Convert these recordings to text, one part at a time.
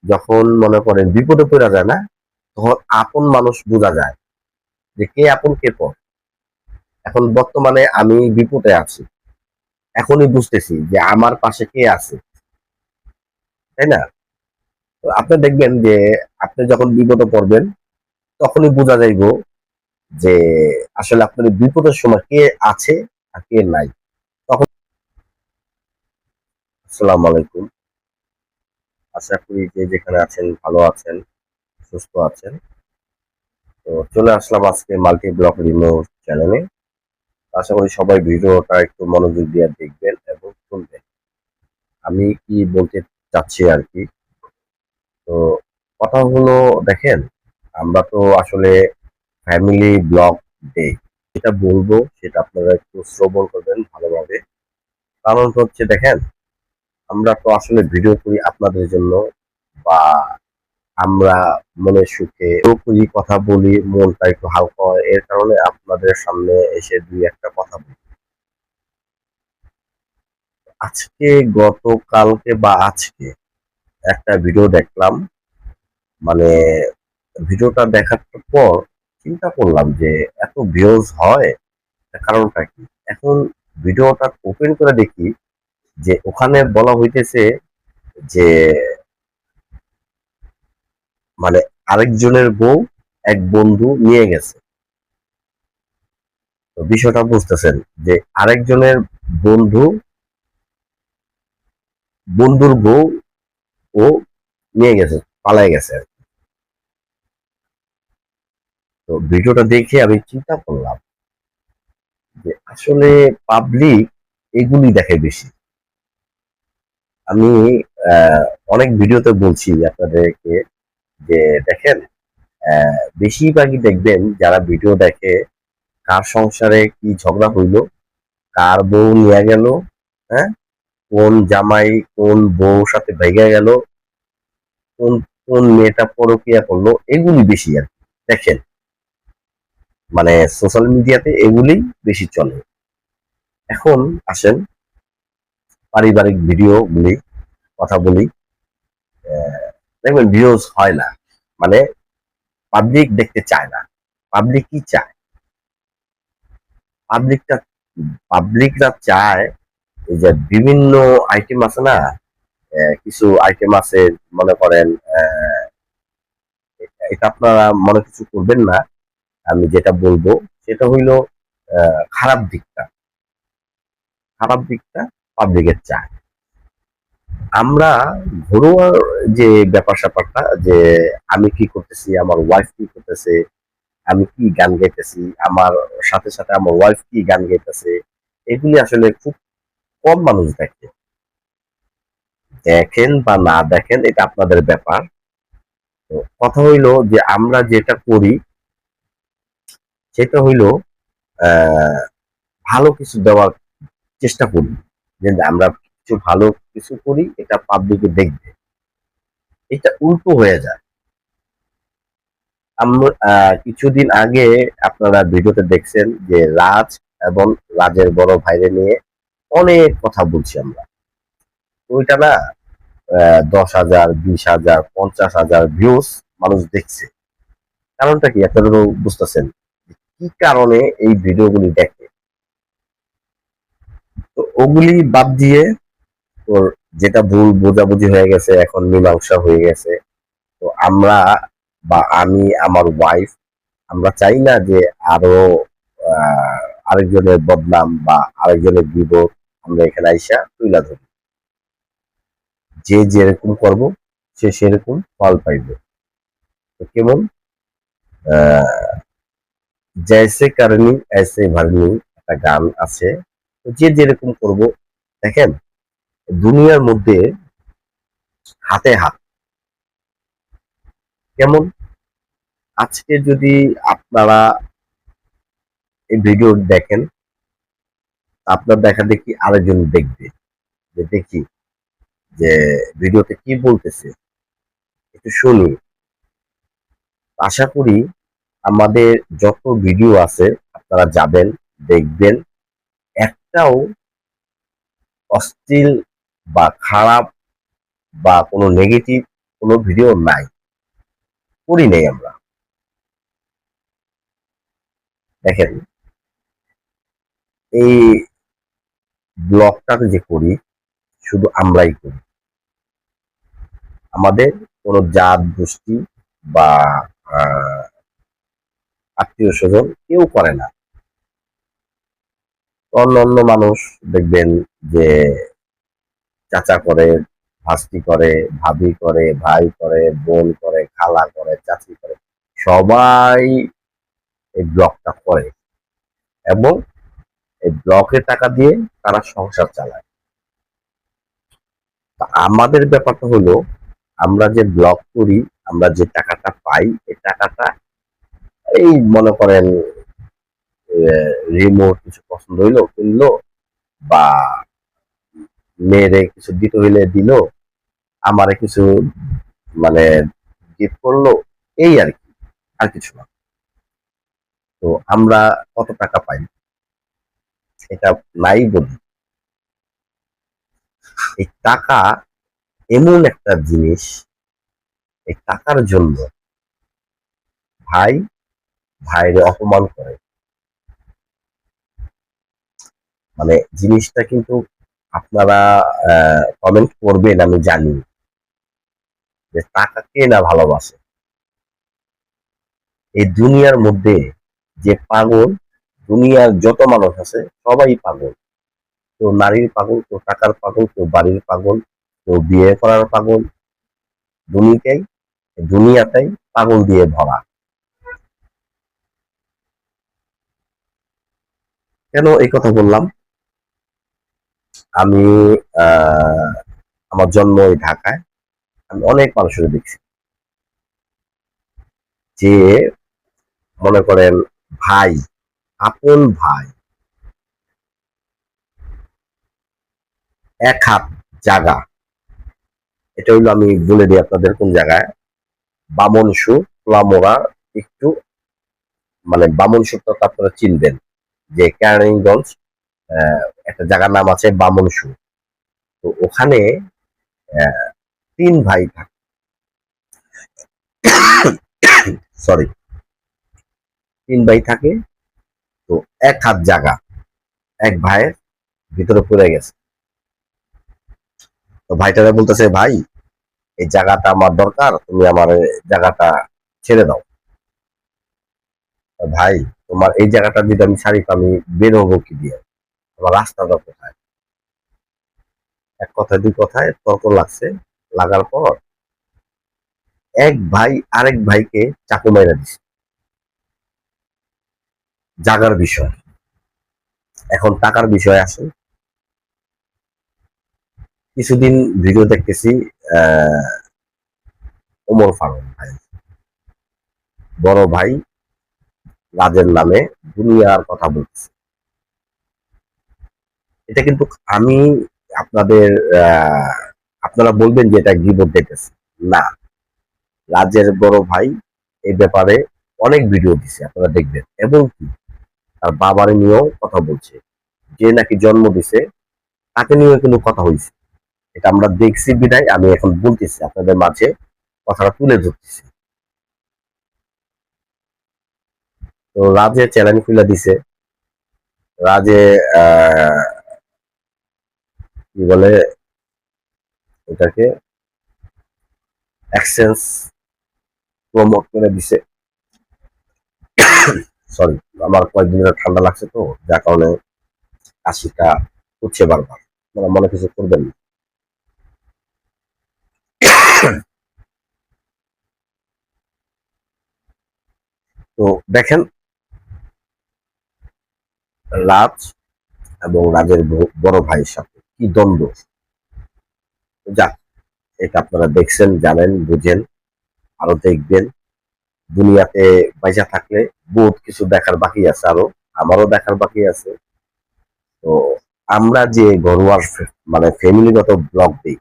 যখন মনে করেন বিপদে পড়া যায় না, তখন আপন মানুষ বোঝা যায় যে কে আপন কে পর। এখন বর্তমানে আমি বিপদে আছি, এখনই বুঝতেছি যে আমার পাশে কে আছে, তাই না? তো আপনি দেখবেন যে আপনি যখন বিপদে পড়বেন তখনই বোঝা যাইব যে আসলে আপনার বিপদের সময় কে আছে আর কে নাই। তখন আসসালামু আলাইকুম, আশা করি যে যেখানে আছেন ভালো আছেন, সুস্থ আছেন। তো চলে আসলাম আজকে মাল্টি ব্লক রিমোট চ্যানেলে। আশা করি সবাই ভিডিওটা একটু মনোযোগ দিয়ে দেখবেন এবং শুনবেন আমি কি বলতে চাচ্ছি আর কি। তো কথা হলো, দেখেন, আমরা তো আসলে ফ্যামিলি ব্লগ ডে যেটা বলবো সেটা আপনারা একটু শ্রবণ করবেন ভালোভাবে। কারণ হচ্ছে দেখেন, আমরা তো আসলে ভিডিও করি আপনাদের জন্য, বা আমরা মনের সুখে পুরোপুরি কথা বলি, মনটা একটু হালকা হয়, এর কারণে আপনাদের সামনে এসে দুই একটা কথা বলি। আজকে গতকালকে বা আজকে একটা ভিডিও দেখলাম, মানে ভিডিওটা দেখার পর চিন্তা করলাম যে এত ভিউজ হয়, এর কারণটা কি। এখন ভিডিওটা ওপেন করে দেখি যে ওখানে বলা হইতেছে যে মানে আরেকজনের বউ এক বন্ধু নিয়ে গেছে। তো বিষয়টা বুঝতেছেন যে আরেকজনের বন্ধু, বন্ধুর বউ ও নিয়ে গেছে, পালায় গেছে। তো ভিডিওটা দেখে আমি চিন্তা করলাম যে আসলে পাবলিক এগুলি দেখে বেশি। আমি অনেক ভিডিওতে বলছি আপনাদেরকে যে দেখেন, বেশিরভাগই দেখবেন যারা ভিডিও দেখে কার সংসারে কি ঝগড়া হইলো, কার বউ নিয়ে গেল, হ্যাঁ, কোন জামাই কোন বউ সাথে ভেগে গেল, কোন কোন মেয়েটা পরকিয়া করলো, এগুলি বেশি আর কি দেখেন। মানে সোশ্যাল মিডিয়াতে এগুলি বেশি চলে। এখন আসেন পারিবারিক ভিডিও গুলি কথা বলি। দেখবেন ভিউজ হয় না, মানে পাবলিক দেখতে চায় না। পাবলিক কি চায়? পাবলিকটা পাবলিকরা চায় এই যে বিভিন্ন আইটেম আছে না, কিছু আইটেম আছে, মনে করেন এটা আপনারা মনে কিছু করবেন না, আমি যেটা বলবো সেটা হইলো খারাপ দিকটা, খারাপ দিকটা পাবলিকের চায়। আমরা ঘরোয়া যে ব্যাপার স্যাপারটা, যে আমি কি করতেছি, আমার ওয়াইফ কি করতেছে, আমি কি গান গাইতেছি, আমার সাথে সাথে আমার ওয়াইফ কি গান গাইতেছে, এগুলি আসলে খুব কম মানুষ দেখে। দেখেন বা না দেখেন এটা আপনাদের ব্যাপার। তো কথা হইলো যে আমরা যেটা করি সেটা হইলো আহ ভালো কিছু দেওয়ার চেষ্টা করি, যে আমরা কিছু ভালো কিছু করি, এটা পাবলিকে দেখবে। এটা উল্টো হয়ে যায়। আমরা কিছুদিন আগে আপনারা ভিডিওতে দেখছেন যে রাজ এবং রাজের বড় ভাইরে নিয়ে অনেক কথা বলছি আমরা। ওইটা না 10,000, 20,000, 50,000 ভিউজ মানুষ দেখছে। কারণটা কি আপনারা তো বুঝতেছেন কি কারণে এই ভিডিওগুলি দেখে। তো ওগুলি বাদ দিয়ে তোর যেটা ভুল বোঝাবুঝি হয়ে গেছে, এখন মীমাংসা হয়ে গেছে। তো আমরা বা আমি আমার ওয়াইফ, আমরা চাই না যে আরো আহ, আরেকজনের বদনাম বা আরেকজনের বিপদ আমরা এখানে আইসা তুইলা ধরি। যে যেরকম করব সে সেরকম ফল পাইব। তো কেমন জैसे करनी ऐसे भरनी একটা গান আছে। তো যে যেরকম করব, দেখেন দুনিয়ার মধ্যে হাতে হাত। কেমন আজকে যদি আপনারা এই ভিডিও দেখেন, আপনার দেখা দেখি আরেকজন দেখবে, যে দেখি যে ভিডিওতে কি বলতেছে, একটু শুনি। আশা করি আমাদের যত ভিডিও আছে আপনারা যাবেন, দেখবেন, একটাও অশ্লীল বা খারাপ বা কোনো নেগেটিভ কোনো ভিডিও নাই, করি নাই আমরা। দেখেন, এই ব্লগটা যে করি শুধু আমরাই করি, আমাদের কোনো জাত গোষ্ঠী বা আত্মীয় স্বজন কেউ করে না। অন্য অন্য মানুষ দেখবেন যে চাচা করে, ভাস্তি করে, ভাবি করে, ভাই করে, বোন করে, খালা করে, চাচি করে, সবাই এই ব্লগটা করে এবং এই ব্লকের টাকা দিয়ে তারা সংসার চালায়। তা আমাদের ব্যাপারটা হলো, আমরা যে ব্লগ করি, আমরা যে টাকাটা পাই, এই টাকাটা এই মনে করেন রিমোট কিছু পছন্দ হইলো কিনলো, বা মেয়েরে কিছু দিতে হইলে দিল, আমারে কিছু মানে গিফট করলো, এই আর কি, আর কিছু না। তো আমরা কত টাকা পাই এটা নাই বলি। এই টাকা এমন একটা জিনিস, এই টাকার জন্য ভাই ভাইরে অপমান করে। মানে জিনিসটা কিন্তু আপনারা কমেন্ট করবেন আমি জানি, যে টাকা কে না ভালোবাসে। এই দুনিয়ার মধ্যে যে পাগল, দুনিয়ার যত মানুষ আছে সবাই পাগল। কেউ নারীর পাগল, কেউ টাকার পাগল, কেউ বাড়ির পাগল, কেউ বিয়ে করার পাগল। দুনিয়াটাই দুনিয়াটাই পাগল দিয়ে ভরা। কেন এই কথা বললাম? আমি আহ আমার জন্ম ওই ঢাকায়। আমি অনেক মানুষের দেখছি যে মনে করেন ভাই, আপন ভাই, এক হাত জায়গা, এটা হইলো, আমি বলে দিই আপনাদের কোন জায়গায়, বামনসু, প্লামোরা, একটু মানে বামনসুরটা তো আপনারা চিনবেন, যে কেরানীগঞ্জ একটা জায়গার নাম আছে বামনসু। তো ওখানে আহ, তিন ভাই থাকে, সরি, তিন ভাই থাকে। তো এক হাত জায়গা এক ভাইয়ের ভিতরে পড়ে গেছে। তো ভাইটারে বলতেছে, ভাই এই জায়গাটা আমার দরকার, তুমি আমার এই জায়গাটা ছেড়ে দাও। ভাই, তোমার এই জায়গাটা যদি আমি ছাড়ি, তো আমি বের হবো কি দিয়ে, আমার রাস্তাটা কোথায়? এক কথায় দুই কথায় তর্ক লাগছে। লাগার পর এক ভাই আরেক ভাইকে চাকু মাইরা দিছে, জাগার বিষয়। এখন টাকার বিষয় আসে। কিছুদিন ভিডিও দেখতেছি, আহ ওমর ফারুক ভাই, বড় ভাই রাজের নামে দুনিয়ার কথা বলতেছে। এটা কিন্তু আমি আপনাদের আহ আপনারা বলবেন যে এটা গিবত দিতেছে, না। রাজের বড় ভাই এই ব্যাপারে অনেক ভিডিও দিছে, আপনারা দেখবেন, এবং কি তার বাবারে নিয়েও কথা বলছে, যে নাকি জন্ম দিছে তাকে নিয়েও কিন্তু কথা হয়েছে। এটা আমরা দেখছি বিদায় আমি এখন বলতেছি আপনাদের মাঝে, কথাটা তুলে ধরতেছি। তো রাজে চ্যালেঞ্জ খুলে দিছে। রাজে কি বলে এটাকে, এক্সচেঞ্জ প্রমোট করে দিছে। সরি, আমার কয়েকদিন ধরে ঠান্ডা লাগছে, তো যার কারণে কাশিটা হচ্ছে বারবার। মানে মনে কিছু করবেন না। তো দেখেন, রাজ এবং রাজের বড় ভাইয়ের সাথে কি দ্বন্দ্ব। যাক, এটা আপনারা দেখছেন, জানেন, বুঝেন, আরো দেখবেন। দুনিয়াতে পয়সা থাকলে বহুত কিছু দেখার বাকি আছে, আরো আমারও দেখার বাকি আছে। তো আমরা যে ঘরোয়া মানে ফ্যামিলিগত ব্লগ দিই,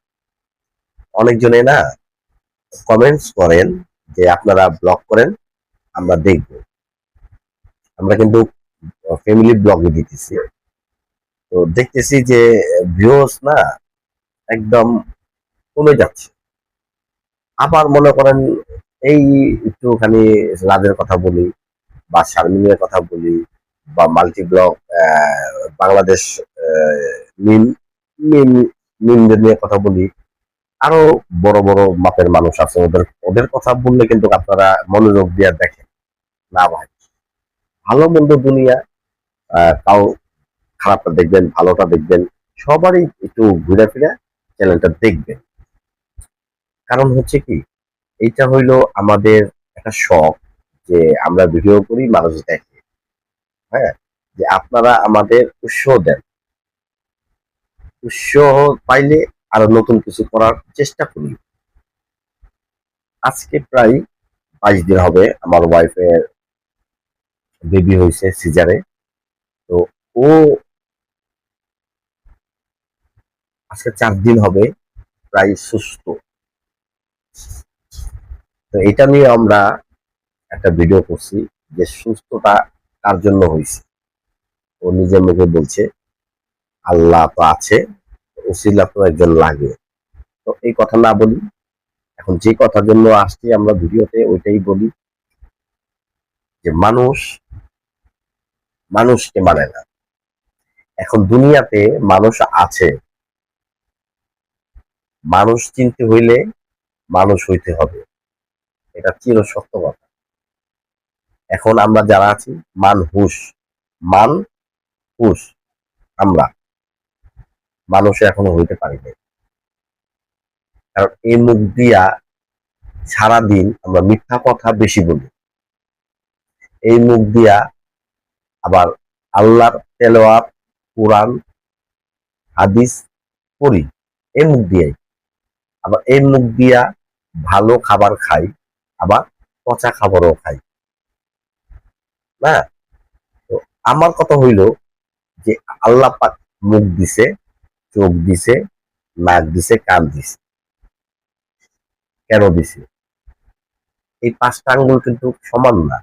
অনেকজনে না কমেন্টস করেন যে আপনারা ব্লগ করেন, আমরা দেখব। আমরা কিন্তু ফ্যামিলি ব্লগে দিতেছি। তো দেখতেছি যে ভিউজ না একদম কমে যাচ্ছে। আবার মনে করেন এই একটুখানি রাজের কথা বলি বা শারমিনের কথা বলি বা মাল্টি ব্লক বাংলাদেশ মিম মিম মিমদের নিয়ে কথা বলি, আরো বড় বড় মাপের মানুষ আছে, ওদের ওদের কথা বললে কিন্তু আপনারা মনোযোগ দিয়ে দেখেন না ভাই। ভালো মন্দ দুনিয়া, কাউ খারাপটা দেখবেন, ভালোটা দেখবেন, সবারই একটু ঘুরে ফিরে চ্যানেলটা দেখবেন। কারণ হচ্ছে কি, এইটা হইলো আমাদের একটা শখ যে আমরা ভিডিও করি, মানুষ দেখে। হ্যাঁ, যে আপনারা আমাদের উৎসাহ দেন, উৎসাহ পাইলে আরো নতুন কিছু করার চেষ্টা করি। আজকে প্রায় 22 দিন হবে আমার ওয়াইফের বেবি হয়েছে সিজারে। তো ও আজকে 4 দিন হবে প্রায় সুস্থ। তো এটা নিয়ে আমরা একটা ভিডিও করছি যে সুস্থতা কার জন্য হয়েছে। ও নিজের মুখে বলছে আল্লাহ তো আছে, উসিলা তো একজন লাগে। তো এই কথা না বলি, এখন যে কথার জন্য আসছি আমরা ভিডিওতে ওইটাই বলি যে মানুষ মানুষকে মানে না। এখন দুনিয়াতে মানুষ আছে, মানুষ চিনতে হইলে মানুষ হইতে হবে, এটা চির সত্য কথা। এখন আমরা যারা আছি মানহুস, মান হুস, আমরা মানুষে এখনো হইতে পারি নাই। কারণ এই মুখ দিয়া সারাদিন আমরা মিথ্যা কথা বেশি বলি, এই মুখ দিয়া আবার আল্লাহর তেলাওয়াত, কোরআন, হাদিস পড়ি এই মুখ দিয়াই। আবার এই মুখ দিয়া ভালো খাবার খাই, আবার পচা খাবারও খাই না। তো আমার কথা হইল যে আল্লাহ পাক মুখ দিছে, চোখ দিছে, নাক দিছে, কান দিছে। কেন দিছে? এই 5টা আঙ্গুল কিন্তু সমান না,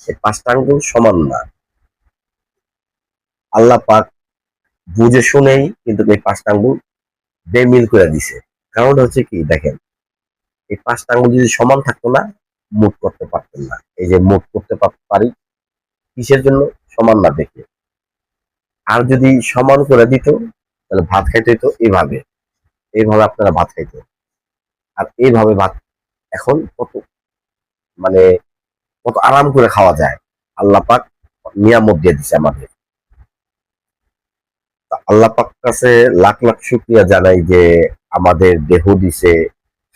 এই 5টা আঙ্গুল সমান না। আল্লাহ পাক বুঝে শুনেই কিন্তু এই 5টা আঙ্গুল বেমিল করে দিছে। কারণ হচ্ছে কি দেখেন, এই 5টা আঙ্গুল যদি সমান থাকতো না, মুখ করতে পারতেন না। এই যে মুখ করতে পারি কিসের জন্য? সমান না দেখে। আর যদি সমান করে দিত তাহলে ভাত খাইতে হইতো এইভাবে, এইভাবে আপনারা ভাত খাইতো। আর এইভাবে ভাত এখন কত মানে কত আরাম করে খাওয়া যায়। আল্লাহ পাক নিয়ামত দিয়ে দিছে আমাদের। তা আল্লাহ পাক কাছে লাখ লাখ শুকরিয়া জানাই যে আমাদের দেহ দিছে,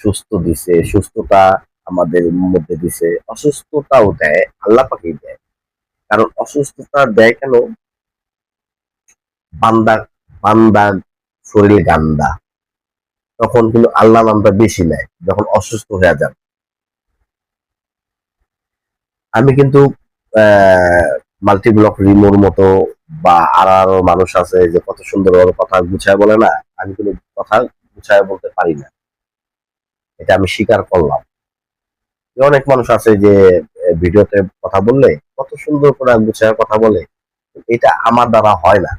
সুস্থ দিছে, সুস্থতা আমাদের মধ্যে দিছে, অসুস্থতাও দেয়, আল্লাহ পাকই দেয়। কারণ অসুস্থতা দেয় কেন? বান্দা বান্দা শরীর গান্দা, তখন কিন্তু আল্লাহ নামটা বেশি নেয় যখন অসুস্থ হয়ে যান। আমি কিন্তু মাল্টি ব্লক রিমোর মতো বা আর আরো মানুষ আছে যে কত সুন্দর ওর কথা গুছায় বলে না, আমি কিন্তু কথা গুছায় বলতে পারি না, এটা আমি স্বীকার করলাম। অনেক মানুষ আছে যে ভিডিওতে কথা বললে কত সুন্দর করে গুছায় কথা বলে, এটা আমার দ্বারা হয় না।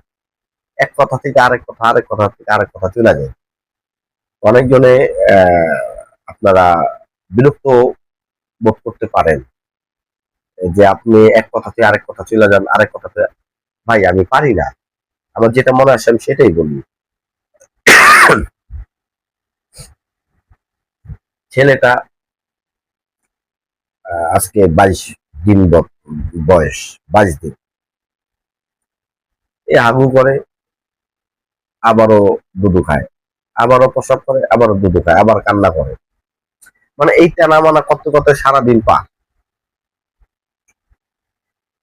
এক কথা থেকে আরেক কথা, আরেক কথা থেকে আরেক কথা চলে যায়। অনেকজনে আহ, আপনারা বিরক্ত বোধ করতে পারেন যে আপনি এক কথা থেকে আরেক কথা চলে যান, আরেক কথাতে। ভাই আমি পারি না, আমার যেটা মনে আসে আমি সেটাই বলি। ছেলেটা আজকে 22 দিন বয়স, 22 দিন, এ হাগু করে, আবারও দুধু খায়, আবারও প্রসাব করে, আবারও দুধু খায়, আবার কান্না করে। মানে এই টানা মানা করতে করতে সারাদিন পা।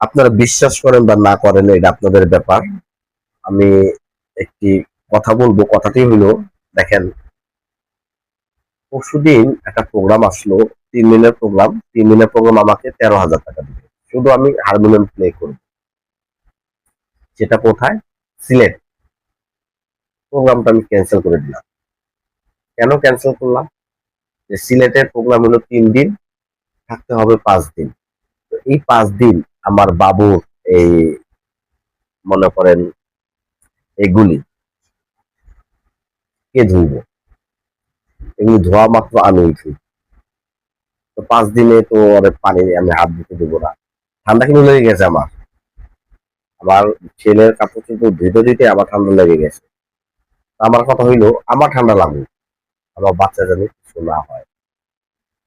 আপনারা বিশ্বাস করেন বা না করেন এটা আপনাদের ব্যাপার। আমি একটি কথা বলবো, কথাটি হইলো দেখেন, পরশুদিন একটা প্রোগ্রাম আসলো, 3 দিনের প্রোগ্রাম, 3 দিনের প্রোগ্রাম আমাকে 13,000 টাকা দিবে, শুধু আমি হারমোনিয়াম প্লে করব। সেটা কোথায়? সিলেট। প্রোগ্রামটা আমি ক্যান্সেল করে দিলাম। কেন ক্যান্সেল করলাম? যে সিলেটের প্রোগ্রাম হলো 3 দিন, থাকতে হবে 5 দিন। তো এই 5 দিন আমার বাবুর এই মনে করেন এগুলি কে ধুইব? এগুলি ধোয়া মাত্র আমি উঠি। তো 5 দিনে তো অনেক পানি আমি হাত দিতে দেবো না। ঠান্ডা কিন্তু লেগে গেছে আমার। আমার ছেলের কাপড় কিন্তু ধুইতে ধুইতে আমার ঠান্ডা লেগে গেছে। আমার কথা হইলো আমার ঠান্ডা লাগুক, আমার বাচ্চা জানি কিছু না হয়।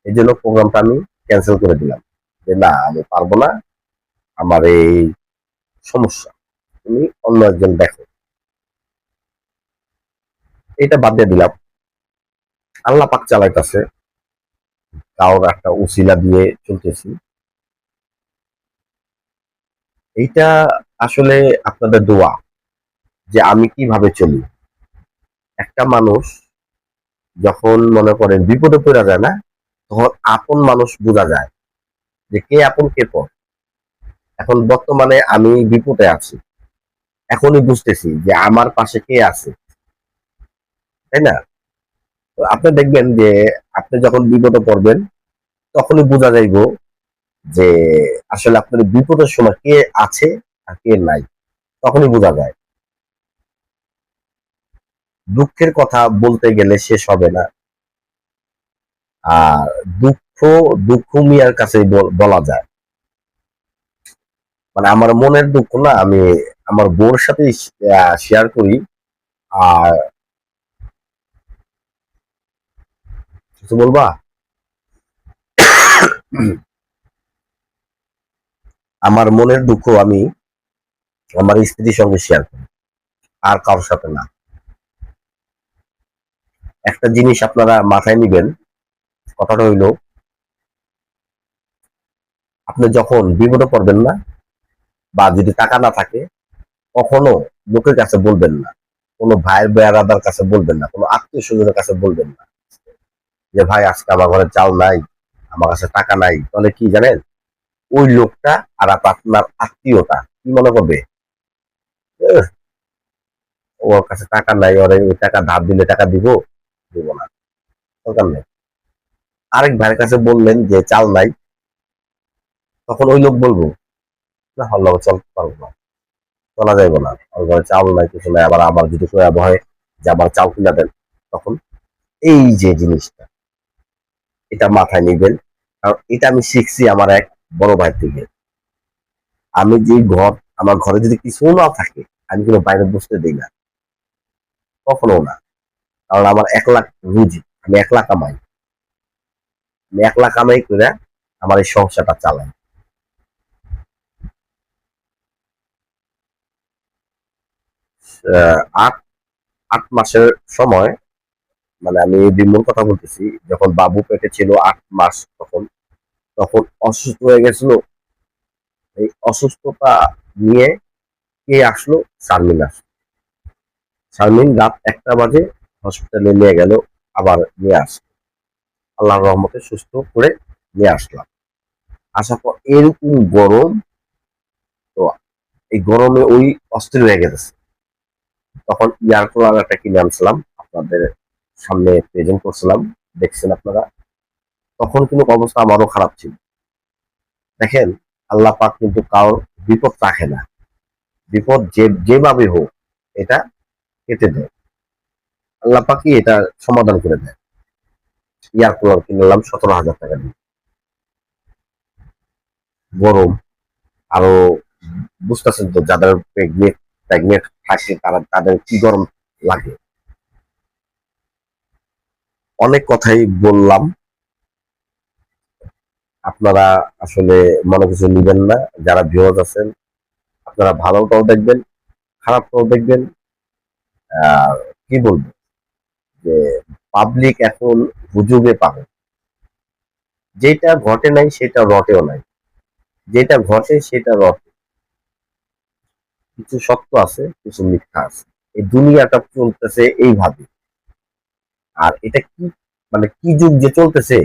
এই জন্য প্রোগ্রামটা আমি ক্যান্সেল করে দিলাম, যে না আমি পারবো না, আমার এই সমস্যা, তুমি অন্য একজন দেখো। এটা বাদ দিয়ে দিলাম। আল্লাহ পাক চালাইতেছে, কারোর একটা উসিলা দিয়ে চলতেছি। এইটা আসলে আপনাদের দোয়া, যে আমি কিভাবে চলি। একটা মানুষ যখন মনে করেন বিপদে পড়া যায় না, তখন আপন মানুষ বোঝা যায় যে কে আপন কে পর। এখন বর্তমানে আমি বিপদে আছি, এখনই বুঝতেছি যে আমার পাশে কে আছে, তাই না? তো আপনি দেখবেন যে আপনি যখন বিপদে পড়বেন, তখনই বোঝা যাইব যে আসলে আপনার বিপদের সময় কে আছে আর কে নাই, তখনই বোঝা যায়। দুঃখের কথা বলতে গেলে শেষ হবে না। আর দুঃখ দুঃখ মিয়ার কাছে বলা যায়। মানে আমার মনের দুঃখ না আমি আমার বউর সাথে শেয়ার করি। আর কিছু বলবা? আমার মনের দুঃখ আমি আমার স্ত্রীর সঙ্গে শেয়ার করি, আর কারোর সাথে না। একটা জিনিস আপনারা মাথায় নিবেন, কথাটা হইলো, আপনি যখন বিপদে পড়বেন না, বা যদি টাকা না থাকে, কখনো লোকের কাছে বলবেন না, কোনো ভাইয়ের বেয়ারাদার কাছে বলবেন না, কোনো আত্মীয় স্বজনের কাছে বলবেন না যে ভাই আজকে আমার ঘরে চাল নাই, আমার কাছে টাকা নাই। তাহলে কি জানেন, ওই লোকটা আর আপনার আত্মীয়তা কি মনে করবে, "এহ, ওর কাছে টাকা নাই, ওর ওই টাকা ধার দিলে টাকা দিব, দিব না, দরকার নেই।" আরেক ভাইয়ের কাছে বললেন যে চাল নাই, তখন ওই লোক বলবো, না হল্লা চলতে পারবো না, চলা যাইবো না, ওর ঘরে চাল নাই, কিছু নাই, আবার আমার যদি প্রয়াব হয় যে আমার চাল কিনা দেন, তখন এই যে জিনিসটা, এটা মাথায় নিবেন। কারণ এটা আমি শিখছি আমার এক বড় ভাই থেকে। আমি যে ঘর, আমার ঘরে যদি কিছু না থাকে, আমি কোনো বাইরে বসতে দিই না, কখনো না। কারণ আমার 1 লাখ রুজি, আমি 1 লাখ কামাই, আমি 1 লাখ কামাই করে আমার এই সংসারটা চালাই। 8 8 মাসের সময়, মানে আমি এই দিন কথা বলতেছি, যখন বাবু পেটে ছিল 8 মাস, তখন তখন অসুস্থ হয়ে গেছিল। এই অসুস্থতা নিয়ে কে আসলো? শারমিন আসলো। শারমিন রাত 1টা বাজে হসপিটালে নিয়ে গেল, আবার নিয়ে আসলো। আল্লাহর রহমতে সুস্থ করে নিয়ে আসলাম। আসার পর এরকম গরম, তো এই গরমে ওই অস্থির হয়ে গেছে। তখন এয়ার কুলার একটা কিনে আনছিলাম, আপনাদের সামনে প্রেজেন্ট করছিলাম, দেখছেন আপনারা। তখন কিন্তু অবস্থা আমারও খারাপ ছিল। দেখেন, আল্লাহ পাক কিন্তু কারোর বিপদ রাখে না, বিপদ যেভাবে হোক এটা কেটে দেয়। আল্লাহ পাকই এটা সমাধান করে দেয়। এয়ার কুলার কিনলাম 17,000 টাকা দিয়ে। গরম, আরো বুঝতেছেন তো, যাদের প্রেগনেন্ট প্রেগনেন্ট থাকে তারা, তাদের কি গরম লাগে। অনেক কথাই বললাম, আপনারা আসলে মনে কিছু নিবেন না। যারা ভিউয়ার্স আছেন, আপনারা ভালোটাও দেখবেন, খারাপটাও দেখবেন। আর কি বলবো, যে পাবলিক এখন হুজুগে পাবে, যেটা ঘটে নাই সেটা রটেও নাই, যেটা ঘটে সেটা রটে। কিছু সত্য আছে, কিছু মিথ্যা আছে। এই দুনিয়াটা চলতেছে এইভাবে। আর এটা কি, মানে কি যুগ যে চলতেছে,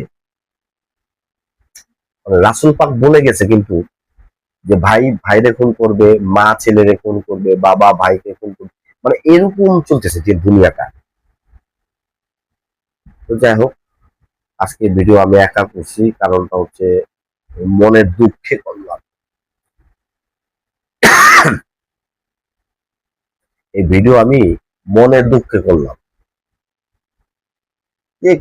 মানে রাসূল পাক বলে গেছে কিন্তু, যে ভাই ভাইরে খুন করবে, মা ছেলেরে খুন করবে, বাবা ভাইকে খুন করবে, মানে এরকম চলতেছে যে দুনিয়াটা। তো যাই হোক, আজকে ভিডিও আমি একা করছি, কারণটা হচ্ছে মনের দুঃখে করলাম। এই ভিডিও আমি মনের দুঃখে করলাম। যে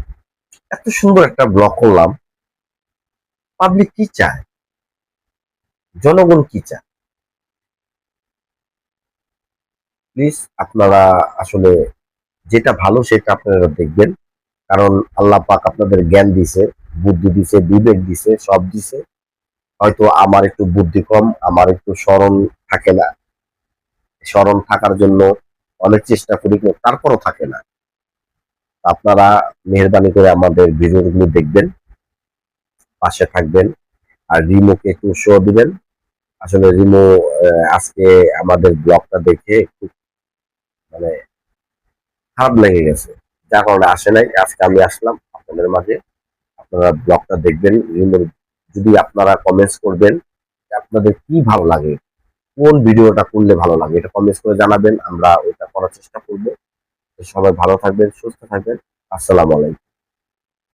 এত সুন্দর একটা ব্লগ করলাম, পাবলিক কি চায়, জনগণ কি চায়? প্লিজ আপনারা আসলে যেটা ভালো সেটা আপনারা দেখবেন। কারণ আল্লাহ পাক আপনাদের জ্ঞান দিছে, বুদ্ধি দিছে, বিবেক দিছে, সব দিছে। হয়তো আমার একটু বুদ্ধি কম, আমার একটু স্মরণ থাকে না, স্মরণ থাকার জন্য অনেক চেষ্টা করি, কিন্তু তারপরও থাকে না। আপনারা মেহেরবানি করে আমাদের ভিডিওগুলো দেখবেন, পাশে থাকবেন, আর রিমোকে একটু উৎসাহ দিবেন। আসলে রিমো আজকে আমাদের ব্লগটা দেখে খুব মানে খারাপ লেগে গেছে, যার কারণে আসে নাই। আজকে আমি আসলাম আপনাদের মাঝে। আপনারা ব্লগটা দেখবেন, রিমোর যদি আপনারা কমেন্টস করবেন যে আপনাদের কি ভালো লাগে, কোন ভিডিওটা করলে ভালো লাগে, এটা কমেন্টস করে জানাবেন, আমরা ওইটা করার চেষ্টা করবো। সবাই ভালো থাকবেন, সুস্থ থাকবেন। আসসালামু আলাইকুম।